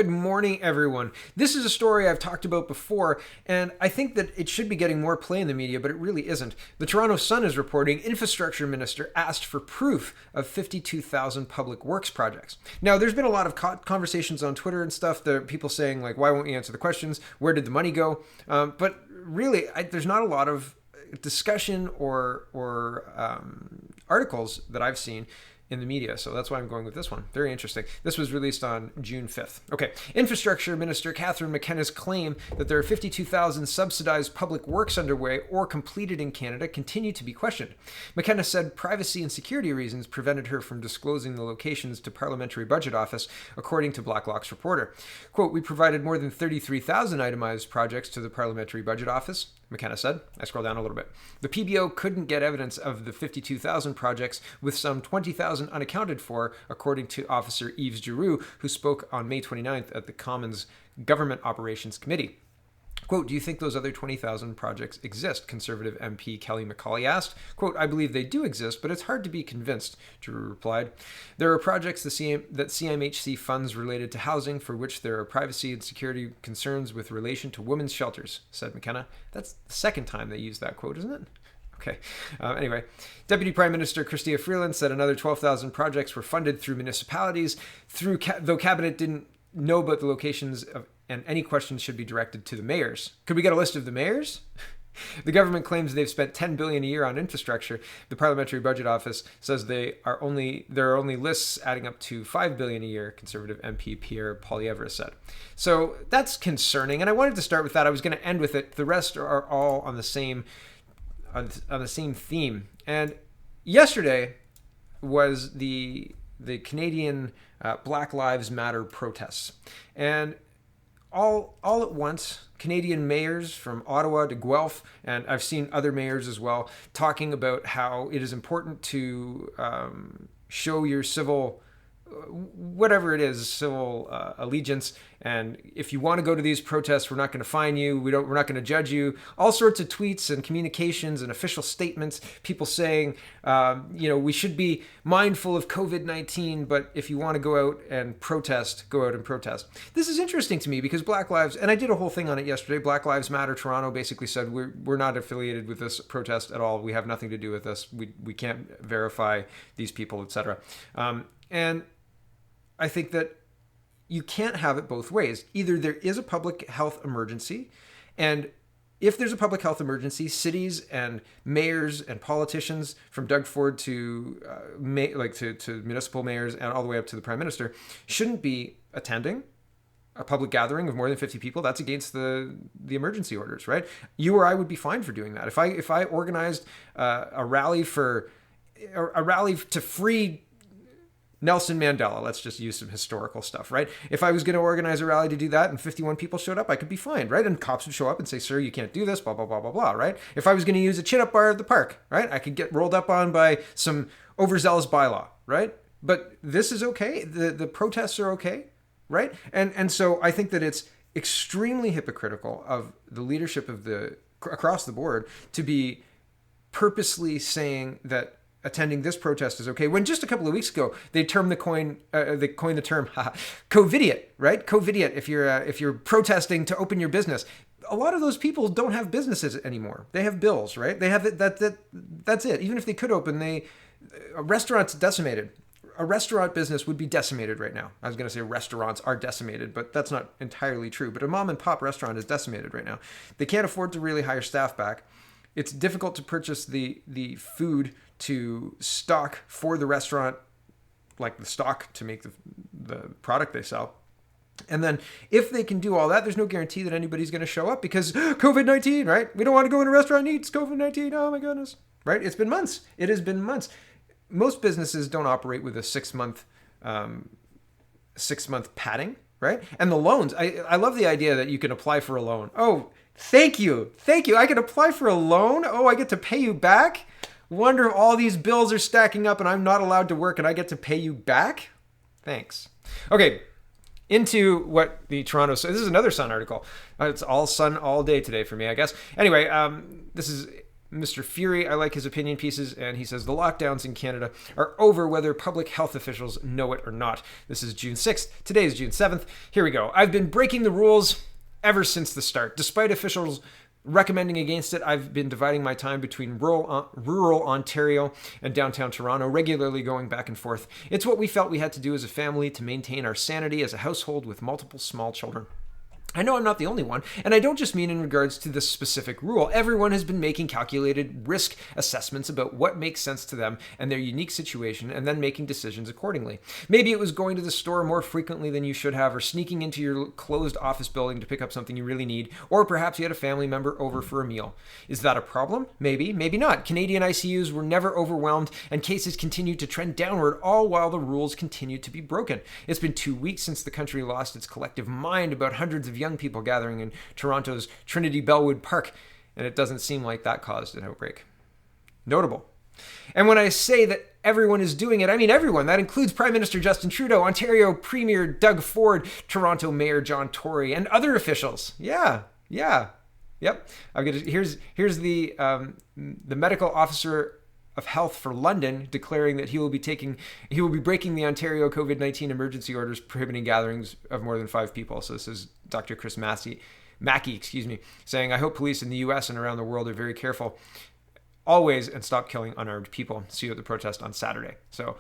Good morning, everyone. This is a story I've talked about before, and I think that it should be getting more play in the media, but it really isn't. The Toronto Sun is reporting Infrastructure Minister asked for proof of 52,000 public works projects. Now, there's been a lot of conversations on Twitter and stuff. There are people saying, like, why won't you answer the questions? Where did the money go? But really, there's not a lot of discussion or articles that I've seen in the media. So that's why I'm going with this one. Very interesting. This was released on June 5th. Okay. Infrastructure Minister Catherine McKenna's claim that there are 52,000 subsidized public works underway or completed in Canada continue to be questioned. McKenna said privacy and security reasons prevented her from disclosing the locations to Parliamentary Budget Office, according to Blacklock's reporter. Quote, "We provided more than 33,000 itemized projects to the Parliamentary Budget Office," McKenna said. I scroll down a little bit. The PBO couldn't get evidence of the 52,000 projects, with some 20,000 unaccounted for, according to Officer Yves Giroux, who spoke on May 29th at the Commons Government Operations Committee. Quote, "Do you think those other 20,000 projects exist?" Conservative MP Kelly McCauley asked. Quote, "I believe they do exist, but it's hard to be convinced," Giroux replied. "There are projects that CMHC funds related to housing for which there are privacy and security concerns with relation to women's shelters," said McKenna. That's the second time they used that quote, isn't it? Okay. Anyway, Deputy Prime Minister Chrystia Freeland said another 12,000 projects were funded through municipalities, though Cabinet didn't know about the locations and any questions should be directed to the mayors. Could we get a list of the mayors? The government claims they've spent $10 billion a year on infrastructure. The Parliamentary Budget Office says there are only lists adding up to $5 billion a year, Conservative MP Pierre Poilievre said. So that's concerning, and I wanted to start with that. I was going to end with it. The rest are all on the same theme. And yesterday was the Canadian Black Lives Matter protests, and all at once, Canadian mayors from Ottawa to Guelph, and I've seen other mayors as well, talking about how it is important to show your civil, whatever it is, civil allegiance. And if you want to go to these protests, we're not going to fine you. We're not going to judge you. All sorts of tweets and communications and official statements. People saying, we should be mindful of COVID-19, but if you want to go out and protest, go out and protest. This is interesting to me because Black Lives, and I did a whole thing on it yesterday. Black Lives Matter Toronto basically said we're not affiliated with this protest at all. We have nothing to do with this. We can't verify these people, etc. And I think that you can't have it both ways. Either there is a public health emergency, and if there's a public health emergency, cities and mayors and politicians, from Doug Ford to municipal mayors and all the way up to the Prime Minister, shouldn't be attending a public gathering of more than 50 people. That's against the emergency orders, right? You or I would be fined for doing that. If I organized a rally to free Nelson Mandela, let's just use some historical stuff, right? If I was going to organize a rally to do that and 51 people showed up, I could be fined, right? And cops would show up and say, "Sir, you can't do this, blah, blah, blah, blah, blah," right? If I was going to use a chin-up bar at the park, right? I could get rolled up on by some overzealous bylaw, right? But this is okay. The protests are okay, right? And so I think that it's extremely hypocritical of the leadership of across the board to be purposely saying that attending this protest is okay, when just a couple of weeks ago they coined the term COVIDiot, right? COVIDiot. If you're protesting to open your business, a lot of those people don't have businesses anymore. They have bills, right? They have it. That's it. Even if they could open, a restaurant's decimated. A restaurant business would be decimated right now. I was going to say restaurants are decimated, but that's not entirely true. But a mom and pop restaurant is decimated right now. They can't afford to really hire staff back. It's difficult to purchase the food to stock for the restaurant, like the stock to make the product they sell. And then if they can do all that, there's no guarantee that anybody's going to show up because COVID-19, right? We don't want to go in a restaurant and eat. It's COVID-19. Oh my goodness, right? It's been months. It has been months. Most businesses don't operate with a 6-month padding, right? And the loans, I love the idea that you can apply for a loan. Oh, thank you. I can apply for a loan. Oh, I get to pay you back. Wonder if all these bills are stacking up and I'm not allowed to work and I get to pay you back? Thanks. Okay, into what the Toronto... So this is another Sun article. It's all Sun all day today for me, I guess. Anyway, this is Mr. Fury, I like his opinion pieces, and he says the lockdowns in Canada are over whether public health officials know it or not. This is June 6th. Today is June 7th. Here we go. I've been breaking the rules ever since the start. Despite officials recommending against it, I've been dividing my time between rural Ontario and downtown Toronto, regularly going back and forth. It's what we felt we had to do as a family to maintain our sanity as a household with multiple small children. I know I'm not the only one, and I don't just mean in regards to this specific rule. Everyone has been making calculated risk assessments about what makes sense to them and their unique situation, and then making decisions accordingly. Maybe it was going to the store more frequently than you should have, or sneaking into your closed office building to pick up something you really need, or perhaps you had a family member over for a meal. Is that a problem? Maybe, maybe not. Canadian ICUs were never overwhelmed, and cases continued to trend downward, all while the rules continued to be broken. It's been 2 weeks since the country lost its collective mind about hundreds of young people gathering in Toronto's Trinity Bellwood Park, and it doesn't seem like that caused an outbreak. Notable. And when I say that everyone is doing it, I mean everyone. That includes Prime Minister Justin Trudeau, Ontario Premier Doug Ford, Toronto Mayor John Tory, and other officials. Yeah. Yep. Here's the medical officer of health for London declaring that he will be breaking the Ontario COVID-19 emergency orders prohibiting gatherings of more than 5 people. So this is Dr. Chris Mackey, saying, I hope police in the US and around the world are very careful always and stop killing unarmed people. See you at the protest on Saturday. So,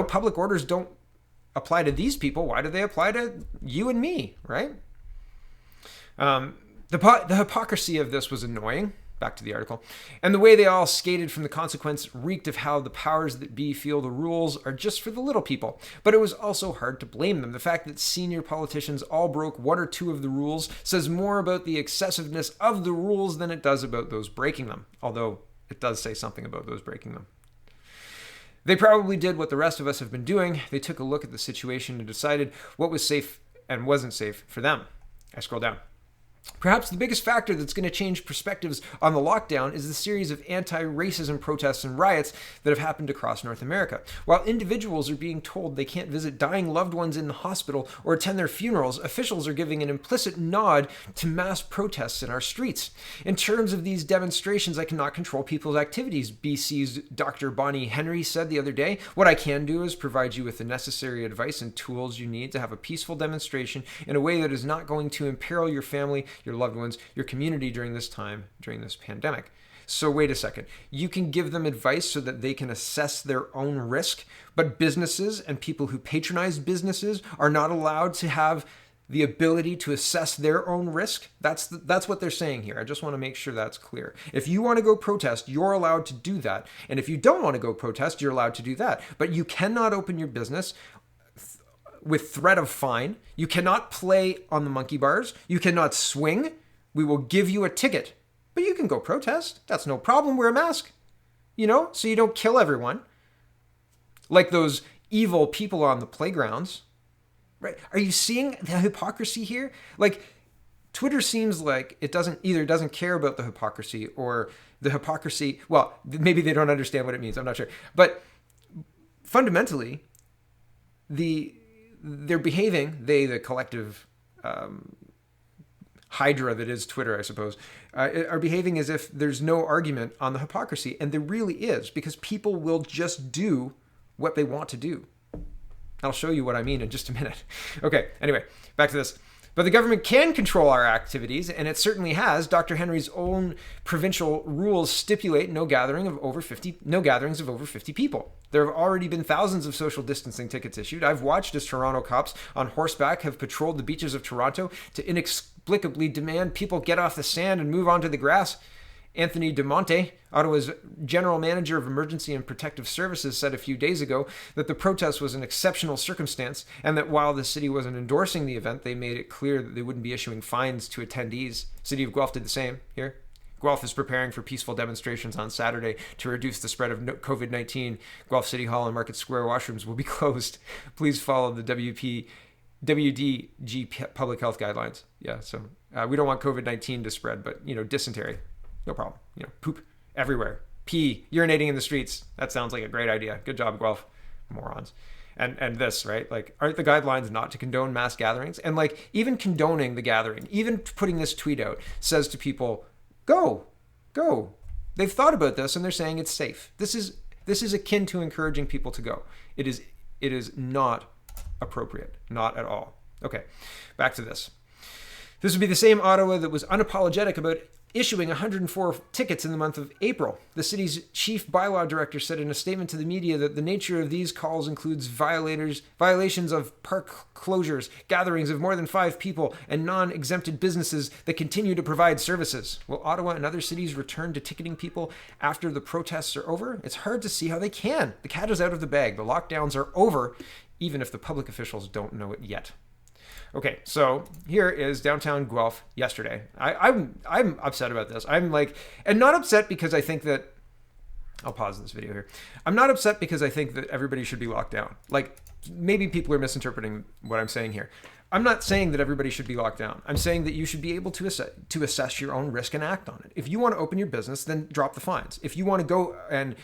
public orders don't apply to these people. Why do they apply to you and me, right? The hypocrisy of this was annoying. Back to the article. And the way they all skated from the consequence reeked of how the powers that be feel the rules are just for the little people. But it was also hard to blame them. The fact that senior politicians all broke 1 or 2 of the rules says more about the excessiveness of the rules than it does about those breaking them. Although it does say something about those breaking them. They probably did what the rest of us have been doing. They took a look at the situation and decided what was safe and wasn't safe for them. I scroll down. Perhaps the biggest factor that's going to change perspectives on the lockdown is the series of anti-racism protests and riots that have happened across North America. While individuals are being told they can't visit dying loved ones in the hospital or attend their funerals, officials are giving an implicit nod to mass protests in our streets. In terms of these demonstrations, I cannot control people's activities, BC's Dr. Bonnie Henry said the other day. What I can do is provide you with the necessary advice and tools you need to have a peaceful demonstration in a way that is not going to imperil your family, your loved ones, your community during this time, during this pandemic. So wait a second. You can give them advice so that they can assess their own risk, but businesses and people who patronize businesses are not allowed to have the ability to assess their own risk? That's what they're saying here. I just want to make sure that's clear. If you want to go protest, you're allowed to do that. And if you don't want to go protest, you're allowed to do that. But you cannot open your business with threat of fine. You cannot play on the monkey bars. You cannot swing. We will give you a ticket. But you can go protest. That's no problem. Wear a mask. So you don't kill everyone. Like those evil people on the playgrounds. Right? Are you seeing the hypocrisy here? Like, Twitter seems like it doesn't care about the hypocrisy, or the hypocrisy, well, maybe they don't understand what it means. I'm not sure. But fundamentally, they're behaving, the collective hydra that is Twitter, I suppose, are behaving as if there's no argument on the hypocrisy. And there really is, because people will just do what they want to do. I'll show you what I mean in just a minute. Okay, anyway, back to this. But the government can control our activities, and it certainly has. Dr. Henry's own provincial rules stipulate no gatherings of over 50 people. There have already been thousands of social distancing tickets issued. I've watched as Toronto cops on horseback have patrolled the beaches of Toronto to inexplicably demand people get off the sand and move onto the grass. Anthony DeMonte, Ottawa's General Manager of Emergency and Protective Services, said a few days ago that the protest was an exceptional circumstance, and that while the city wasn't endorsing the event, they made it clear that they wouldn't be issuing fines to attendees. City of Guelph did the same here. Guelph is preparing for peaceful demonstrations on Saturday to reduce the spread of COVID-19. Guelph City Hall and Market Square washrooms will be closed. Please follow the WDG public health guidelines. Yeah, so we don't want COVID-19 to spread, but, dysentery. No problem. Poop everywhere. Pee, urinating in the streets. That sounds like a great idea. Good job, Guelph. Morons. And this, right? Like, aren't the guidelines not to condone mass gatherings? And like, even condoning the gathering, even putting this tweet out says to people, go. They've thought about this and they're saying it's safe. This is akin to encouraging people to go. It is not appropriate, not at all. Okay, back to this. This would be the same Ottawa that was unapologetic about issuing 104 tickets in the month of April. The city's chief bylaw director said in a statement to the media that the nature of these calls includes violations of park closures, gatherings of more than 5 people, and non-exempted businesses that continue to provide services. Will Ottawa and other cities return to ticketing people after the protests are over? It's hard to see how they can. The cat is out of the bag. The lockdowns are over, even if the public officials don't know it yet. Okay, so here is downtown Guelph yesterday. I'm upset about this. I'm like, and not upset because I think that, I'll pause this video here. I'm not upset because I think that everybody should be locked down. Like, maybe people are misinterpreting what I'm saying here. I'm not saying that everybody should be locked down. I'm saying that you should be able to assess your own risk and act on it. If you want to open your business, then drop the fines. If you want to go and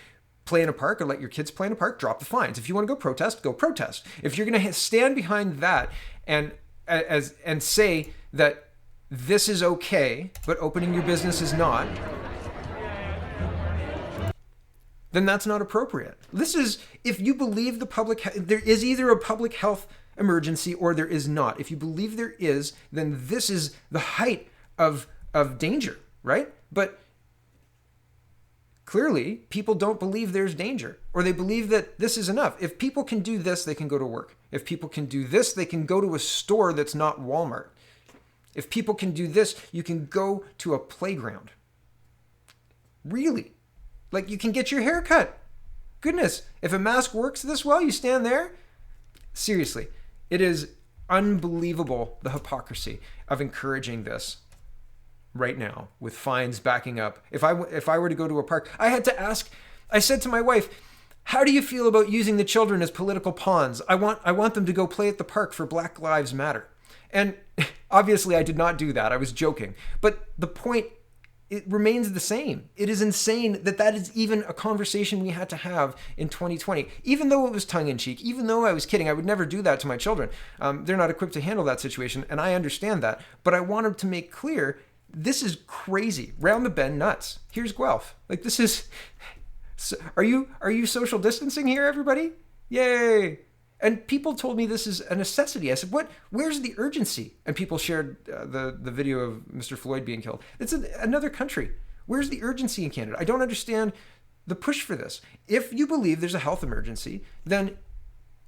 play in a park or let your kids play in a park, drop the fines. If you want to go protest, go protest. If you're going to stand behind that and say that this is okay, but opening your business is not, then that's not appropriate. This is, if you believe there is either a public health emergency or there is not. If you believe there is, then this is the height of danger, right? But clearly, people don't believe there's danger, or they believe that this is enough. If people can do this, they can go to work. If people can do this, they can go to a store that's not Walmart. If people can do this, you can go to a playground. Really? Like, you can get your hair cut. Goodness, if a mask works this well, you stand there? Seriously, it is unbelievable, the hypocrisy of encouraging this right now with fines backing up. If I were to go to a park, I said to my wife, how do you feel about using the children as political pawns? I want them to go play at the park for Black Lives Matter. And obviously I did not do that. I was joking. But the point, it remains the same. It is insane that is even a conversation we had to have in 2020. Even though it was tongue-in-cheek, even though I was kidding, I would never do that to my children. They're not equipped to handle that situation, and I understand that. But I wanted to make clear, this is crazy, round the bend nuts. Here's Guelph. Like, this is... Are you social distancing here, everybody? Yay! And people told me this is a necessity. I said, what? Where's the urgency? And people shared the video of Mr. Floyd being killed. It's another country. Where's the urgency in Canada? I don't understand the push for this. If you believe there's a health emergency, then,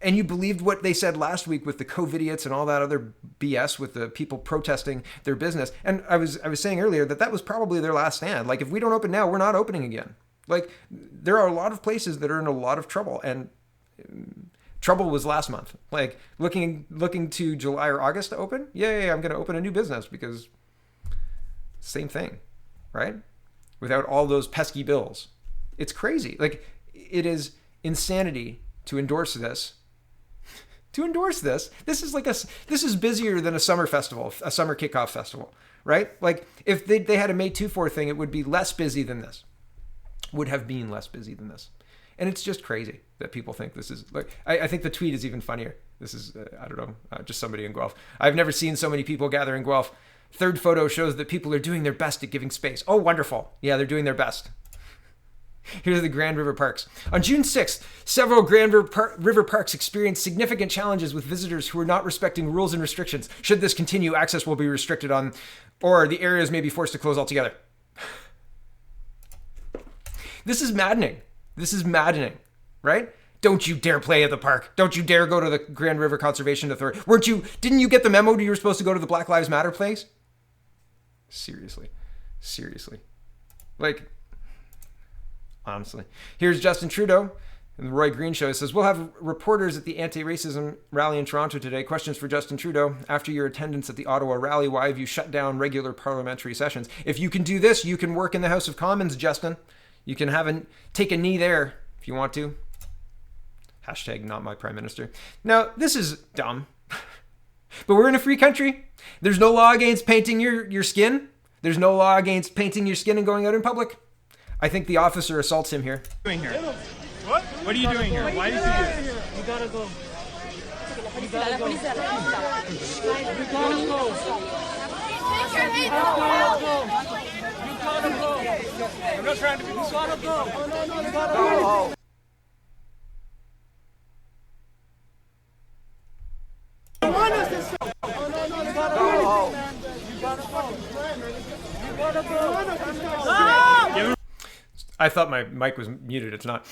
and you believed what they said last week with the COVIDiots and all that other BS with the people protesting their business. And I was saying earlier that was probably their last stand. Like, if we don't open now, we're not opening again. Like, there are a lot of places that are in a lot of trouble, and trouble was last month. Like, looking to July or August to open, yay, I'm going to open a new business because same thing, right? Without all those pesky bills. It's crazy. Like, it is insanity to endorse this. This is busier than a summer festival, a summer kickoff festival, right? Like, if they had a May 2-4 thing, it would be less busy than this. Would have been less busy than this. And it's just crazy that people think this is, like, I think the tweet is even funnier. This is, I don't know, just somebody in Guelph. I've never seen so many people gather in Guelph. Third photo shows that people are doing their best at giving space. Oh, wonderful. Yeah, they're doing their best. Here's the Grand River Parks. On June 6th, several Grand River Parks experienced significant challenges with visitors who were not respecting rules and restrictions. Should this continue, access will be restricted or the areas may be forced to close altogether. This is maddening, right? Don't you dare play at the park. Don't you dare go to the Grand River Conservation Authority. Didn't you get the memo that you were supposed to go to the Black Lives Matter place? Seriously. Like, honestly. Here's Justin Trudeau in the Roy Green Show. He says, we'll have reporters at the anti-racism rally in Toronto today. Questions for Justin Trudeau. After your attendance at the Ottawa rally, why have you shut down regular parliamentary sessions? If you can do this, you can work in the House of Commons, Justin. You can take a knee there if you want to. Hashtag not my prime minister. Now, this is dumb. But we're in a free country. There's no law against painting your skin. There's no law against painting your skin and going out in public. I think the officer assaults him here. What? What are you doing here? Why did you do this? You gotta go. You gotta go. You gotta go. You gotta go. I'm not trying to be. You gotta go. Oh, no, you gotta go. You want us to stop? Oh, no, you gotta go. You gotta go. You gotta go. I thought my mic was muted. It's not.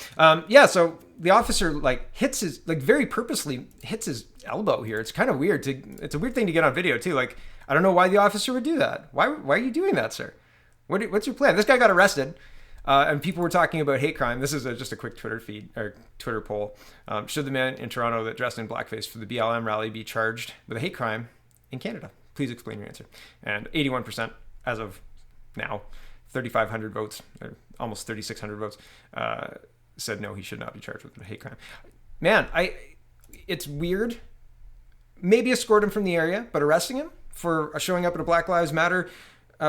Yeah, so the officer like hits his, like very purposely hits his elbow here. It's kind of weird it's a weird thing to get on video too. Like, I don't know why the officer would do that. Why are you doing that, sir? What's your plan? This guy got arrested, and people were talking about hate crime. This is just a quick Twitter feed or Twitter poll. Should the man in Toronto that dressed in blackface for the BLM rally be charged with a hate crime in Canada? Please explain your answer. And 81% as of now, 3,500 votes, or almost 3,600 votes, said no, he should not be charged with a hate crime. Man, it's weird. Maybe escort him from the area, but arresting him for showing up at a Black Lives Matter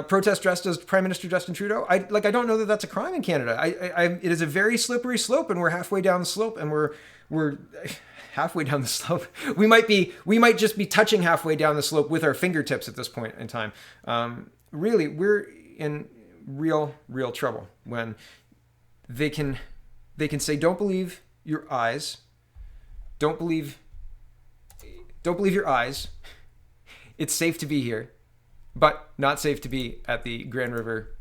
protest dressed as Prime Minister Justin Trudeau, I don't know that that's a crime in Canada. It is a very slippery slope, and we're halfway down the slope, and we're halfway down the slope. We might just be touching halfway down the slope with our fingertips at this point in time. Really, we're in real trouble when they can say, don't believe your eyes, don't believe your eyes, it's safe to be here, but not safe to be at the Grand River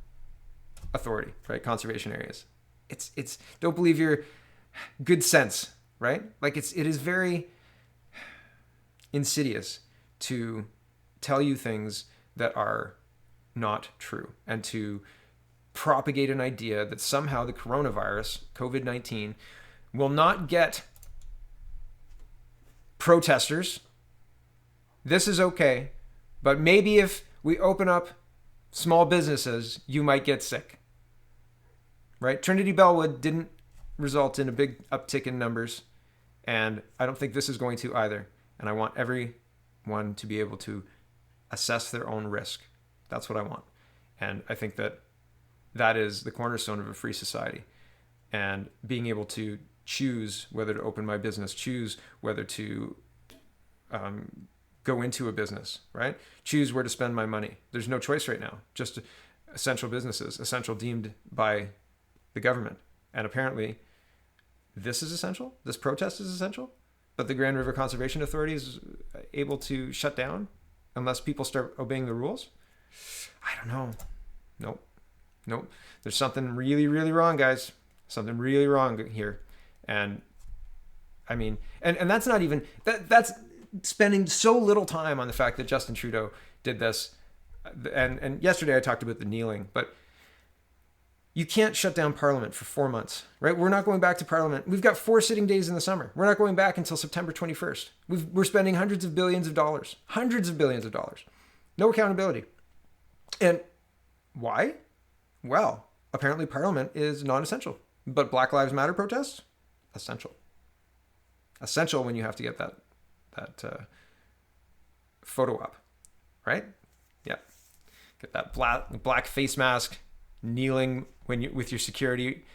Authority, right? Conservation areas. It's don't believe your good sense, right? Like it is very insidious to tell you things that are not true and to propagate an idea that somehow the coronavirus, COVID-19, will not get protesters. This is okay, but maybe if we open up small businesses, you might get sick. Right? Trinity Bellwood didn't result in a big uptick in numbers, and I don't think this is going to either. And I want everyone to be able to assess their own risk. That's what I want. And I think that is the cornerstone of a free society. And being able to choose whether to open my business, choose whether to go into a business, right? Choose where to spend my money. There's no choice right now. Just essential businesses, essential deemed by the government. And apparently this is essential. This protest is essential. But the Grand River Conservation Authority is able to shut down unless people start obeying the rules. I don't know. Nope. There's something really wrong, guys. Something really wrong here. And I mean, and that's not even, that's spending so little time on the fact that Justin Trudeau did this. And yesterday I talked about the kneeling, but you can't shut down Parliament for 4 months, right? We're not going back to Parliament. We've got 4 sitting days in the summer. We're not going back until September 21st. We're spending hundreds of billions of dollars. No accountability. And why? Well, apparently Parliament is non-essential, but Black Lives Matter protests, essential. Essential when you have to get that photo up, right? Yeah. Get that black face mask, kneeling with your security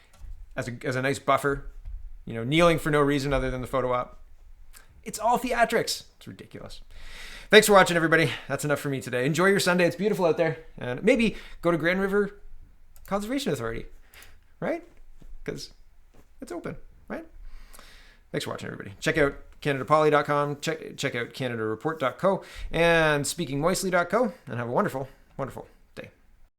as a nice buffer, kneeling for no reason other than the photo op. It's all theatrics. It's ridiculous. Thanks for watching, everybody. That's enough for me today. Enjoy your Sunday. It's beautiful out there. And maybe go to Grand River Conservation Authority, right? Because it's open, right? Thanks for watching, everybody. Check out canadapoly.com. Check out canadareport.co and speakingmoistly.co, and have a wonderful